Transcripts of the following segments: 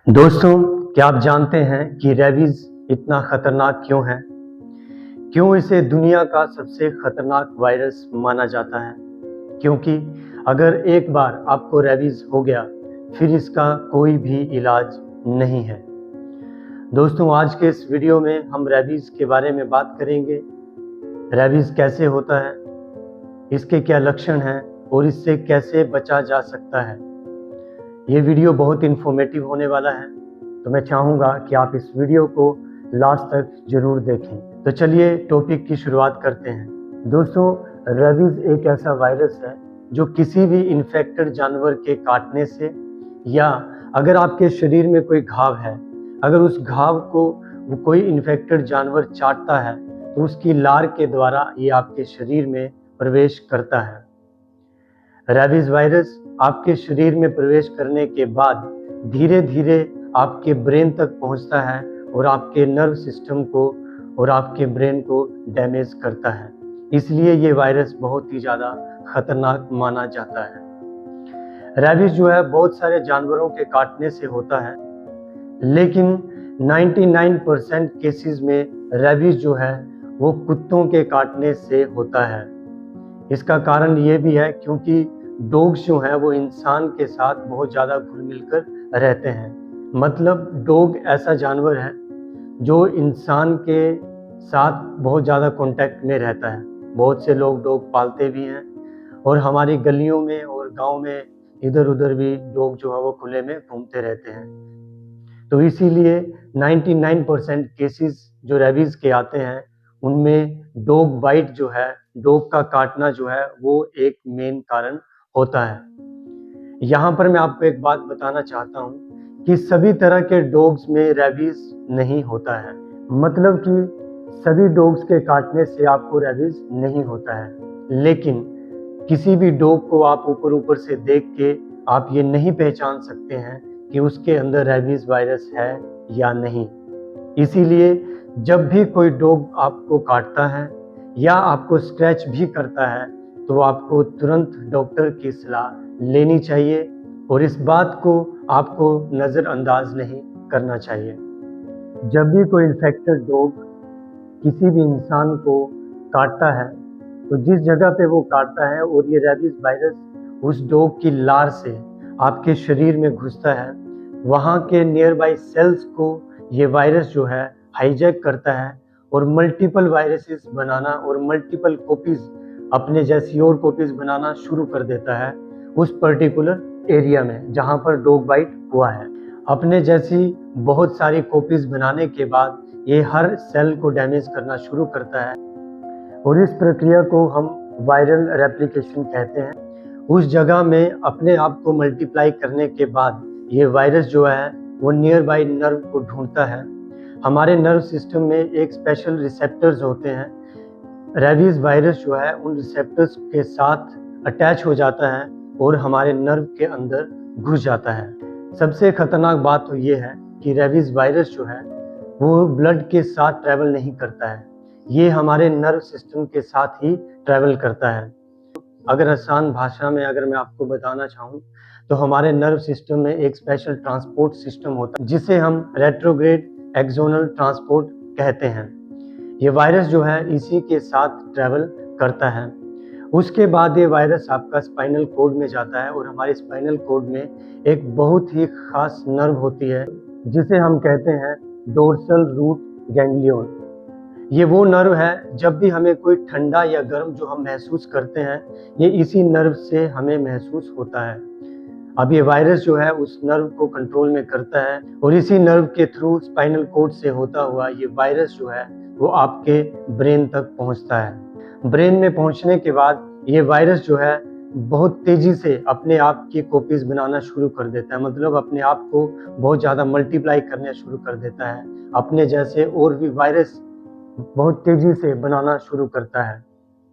दोस्तों, क्या आप जानते हैं कि रेबीज इतना खतरनाक क्यों है? क्यों इसे दुनिया का सबसे खतरनाक वायरस माना जाता है? क्योंकि अगर एक बार आपको रेबीज हो गया, फिर इसका कोई भी इलाज नहीं है। दोस्तों, आज के इस वीडियो में हम रेबीज के बारे में बात करेंगे। रेबीज कैसे होता है, इसके क्या लक्षण हैं और इससे कैसे बचा जा सकता है। ये वीडियो बहुत इन्फॉर्मेटिव होने वाला है, तो मैं चाहूँगा कि आप इस वीडियो को लास्ट तक जरूर देखें। तो चलिए टॉपिक की शुरुआत करते हैं। दोस्तों, रेबीज एक ऐसा वायरस है जो किसी भी इन्फेक्टेड जानवर के काटने से, या अगर आपके शरीर में कोई घाव है, अगर उस घाव को कोई इन्फेक्टेड जानवर चाटता है तो उसकी लार के द्वारा ये आपके शरीर में प्रवेश करता है। रेबीज वायरस आपके शरीर में प्रवेश करने के बाद धीरे धीरे आपके ब्रेन तक पहुंचता है और आपके नर्व सिस्टम को और आपके ब्रेन को डैमेज करता है। इसलिए ये वायरस बहुत ही ज़्यादा खतरनाक माना जाता है। रेबीज जो है बहुत सारे जानवरों के काटने से होता है, लेकिन 99% केसेस में रेबीज जो है वो कुत्तों के काटने से होता है। इसका कारण ये भी है क्योंकि डॉग्स जो हैं वो इंसान के साथ बहुत ज़्यादा घुल मिलकर रहते हैं। मतलब डॉग ऐसा जानवर है जो इंसान के साथ बहुत ज़्यादा कांटेक्ट में रहता है। बहुत से लोग डॉग पालते भी हैं और हमारी गलियों में और गांव में इधर उधर भी डॉग जो है वो खुले में घूमते रहते हैं। तो इसीलिए 99% केसेस जो रेबीज के आते हैं उनमें डॉग बाइट जो है, डॉग का काटना जो है वो एक मेन कारण होता है। यहाँ पर मैं आपको एक बात बताना चाहता हूँ कि सभी तरह के डॉग्स में रेबीज नहीं होता है। मतलब कि सभी डॉग्स के काटने से आपको रेबीज नहीं होता है, लेकिन किसी भी डॉग को आप ऊपर ऊपर से देख के आप ये नहीं पहचान सकते हैं कि उसके अंदर रेबीज वायरस है या नहीं। इसीलिए जब भी कोई डॉग आपको काटता है या आपको स्क्रैच भी करता है तो आपको तुरंत डॉक्टर की सलाह लेनी चाहिए और इस बात को आपको नज़रअंदाज नहीं करना चाहिए। जब भी कोई इन्फेक्टेड डॉग किसी भी इंसान को काटता है तो जिस जगह पे वो काटता है और ये रेबीज वायरस उस डॉग की लार से आपके शरीर में घुसता है, वहाँ के नियर बाई सेल्स को ये वायरस जो है हाईजैक करता है और मल्टीपल वायरसेस बनाना और मल्टीपल कॉपीज, अपने जैसी और कॉपीज बनाना शुरू कर देता है उस पर्टिकुलर एरिया में जहाँ पर डॉग बाइट हुआ है। अपने जैसी बहुत सारी कॉपीज बनाने के बाद ये हर सेल को डैमेज करना शुरू करता है और इस प्रक्रिया को हम वायरल रेप्लिकेशन कहते हैं। उस जगह में अपने आप को मल्टीप्लाई करने के बाद ये वायरस जो है वो नियर बाई नर्व को ढूंढता है। हमारे नर्व सिस्टम में एक स्पेशल रिसेप्टर्स होते हैं। रेबीज वायरस जो है उन रिसेप्टर्स के साथ अटैच हो जाता है और हमारे नर्व के अंदर घुस जाता है। सबसे खतरनाक बात तो ये है कि रेबीज वायरस जो है वो ब्लड के साथ ट्रैवल नहीं करता है, ये हमारे नर्व सिस्टम के साथ ही ट्रैवल करता है। अगर आसान भाषा में अगर मैं आपको बताना चाहूँ तो हमारे नर्व सिस्टम में एक स्पेशल ट्रांसपोर्ट सिस्टम होता है जिसे हम रेट्रोग्रेड एक्सोनल ट्रांसपोर्ट कहते हैं। ये वायरस जो है इसी के साथ ट्रैवल करता है। उसके बाद ये वायरस आपका स्पाइनल कोड में जाता है और हमारे स्पाइनल कोड में एक बहुत ही खास नर्व होती है जिसे हम कहते हैं डोर्सल रूट गैंग्लियन। ये वो नर्व है, जब भी हमें कोई ठंडा या गर्म जो हम महसूस करते हैं ये इसी नर्व से हमें महसूस होता है। अब ये वायरस जो है उस नर्व को कंट्रोल में करता है और इसी नर्व के थ्रू स्पाइनल कोड से होता हुआ ये वायरस जो है वो आपके ब्रेन तक पहुंचता है। ब्रेन में पहुंचने के बाद ये वायरस जो है बहुत तेजी से अपने आप की कॉपीज बनाना शुरू कर देता है। मतलब अपने आप को बहुत ज़्यादा मल्टीप्लाई करना शुरू कर देता है, अपने जैसे और भी वायरस बहुत तेजी से बनाना शुरू करता है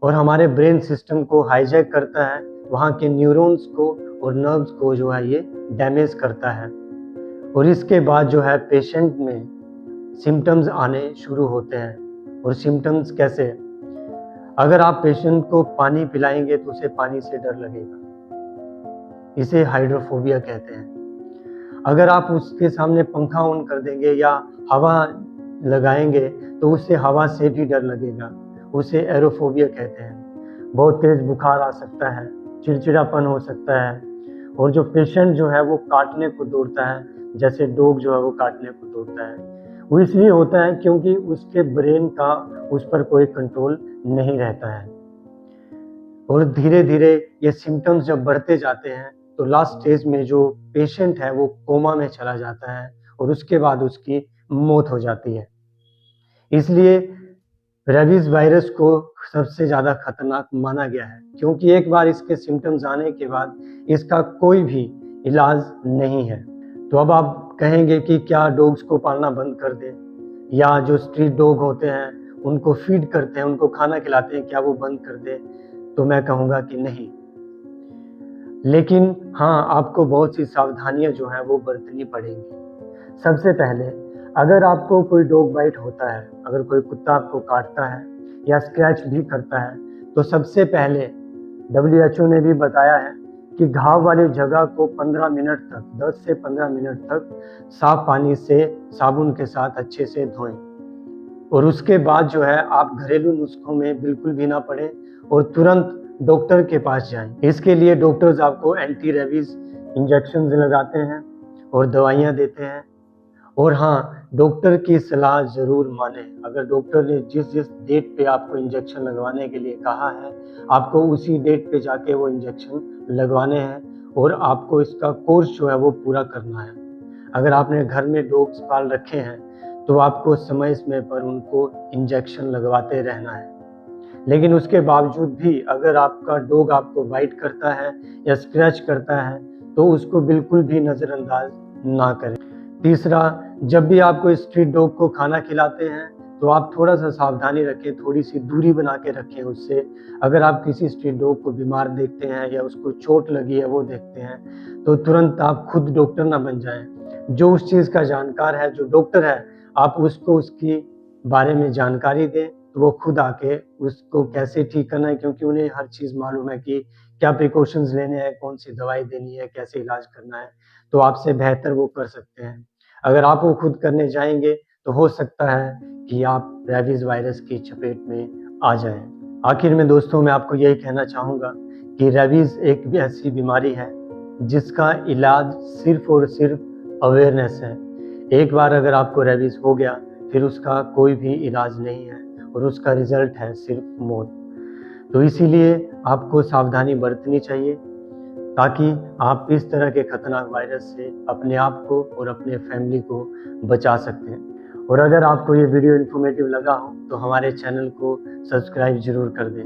और हमारे ब्रेन सिस्टम को हाईजैक करता है, वहाँ के न्यूरॉन्स को और नर्व्स को जो है ये डैमेज करता है। और इसके बाद जो है पेशेंट में सिम्टम्स आने शुरू होते हैं। और सिम्टम्स कैसे? अगर आप पेशेंट को पानी पिलाएंगे तो उसे पानी से डर लगेगा, इसे हाइड्रोफोबिया कहते हैं। अगर आप उसके सामने पंखा ऑन कर देंगे या हवा लगाएंगे तो उससे हवा से भी डर लगेगा, उसे एरोफोबिया कहते हैं। बहुत तेज बुखार आ सकता है, चिड़चिड़ापन हो सकता है, और जो पेशेंट जो है वो काटने को दौड़ता है, जैसे डॉग जो है वो काटने को दौड़ता है। वो इसलिए होता है क्योंकि उसके ब्रेन का उस पर कोई कंट्रोल नहीं रहता है। और धीरे धीरे ये सिम्टम्स जब बढ़ते जाते हैं तो लास्ट स्टेज में जो पेशेंट है वो कोमा में चला जाता है और उसके बाद उसकी मौत हो जाती है। इसलिए रेबीज वायरस को सबसे ज़्यादा खतरनाक माना गया है, क्योंकि एक बार इसके सिम्टम्स आने के बाद इसका कोई भी इलाज नहीं है। तो अब आप कहेंगे कि क्या डॉग्स को पालना बंद कर दें, या जो स्ट्रीट डॉग होते हैं उनको फीड करते हैं, उनको खाना खिलाते हैं, क्या वो बंद कर दें? तो मैं कहूँगा कि नहीं। लेकिन हाँ, आपको बहुत सी सावधानियां जो हैं वो बरतनी पड़ेंगी। सबसे पहले, अगर आपको कोई डॉग बाइट होता है, अगर कोई कुत्ता आपको काटता है या स्क्रैच भी करता है, तो सबसे पहले WHO ने भी बताया है कि घाव वाली जगह को 15 मिनट तक, 10 से 15 मिनट तक साफ पानी से साबुन के साथ अच्छे से धोएं। और उसके बाद जो है आप घरेलू नुस्खों में बिल्कुल भी ना पड़ें और तुरंत डॉक्टर के पास जाएं। इसके लिए डॉक्टर्स आपको एंटी रेबीज इंजेक्शन लगाते हैं और दवाइयाँ देते हैं। और हाँ, डॉक्टर की सलाह ज़रूर मानें। अगर डॉक्टर ने जिस जिस डेट पे आपको इंजेक्शन लगवाने के लिए कहा है, आपको उसी डेट पे जाके वो इंजेक्शन लगवाने हैं और आपको इसका कोर्स जो है वो पूरा करना है। अगर आपने घर में डॉग्स पाल रखे हैं तो आपको समय समय पर उनको इंजेक्शन लगवाते रहना है। लेकिन उसके बावजूद भी अगर आपका डॉग आपको बाइट करता है या स्क्रैच करता है तो उसको बिल्कुल भी नज़रअंदाज ना करें। तीसरा, जब भी आप कोई स्ट्रीट डॉग को खाना खिलाते हैं तो आप थोड़ा सा सावधानी रखें, थोड़ी सी दूरी बना के रखें उससे। अगर आप किसी स्ट्रीट डॉग को बीमार देखते हैं या उसको चोट लगी है वो देखते हैं तो तुरंत आप खुद डॉक्टर ना बन जाएं। जो उस चीज़ का जानकार है, जो डॉक्टर है, आप उसको उसकी बारे में जानकारी दें तो वो खुद आके उसको कैसे ठीक करना है, क्योंकि उन्हें हर चीज़ मालूम है कि क्या प्रिकॉशंस लेने हैं, कौन सी दवाई देनी है, कैसे इलाज करना है, तो आपसे बेहतर वो कर सकते हैं। अगर आप वो खुद करने जाएंगे तो हो सकता है कि आप रेबीज वायरस की चपेट में आ जाएं। आखिर में दोस्तों, मैं आपको यही कहना चाहूँगा कि रेबीज एक भी ऐसी बीमारी है जिसका इलाज सिर्फ और सिर्फ अवेयरनेस है। एक बार अगर आपको रेबीज हो गया फिर उसका कोई भी इलाज नहीं है और उसका रिजल्ट है सिर्फ मौत। तो इसीलिए आपको सावधानी बरतनी चाहिए ताकि आप इस तरह के खतरनाक वायरस से अपने आप को और अपने फैमिली को बचा सकते हैं। और अगर आपको ये वीडियो इन्फॉर्मेटिव लगा हो तो हमारे चैनल को सब्सक्राइब जरूर कर दें।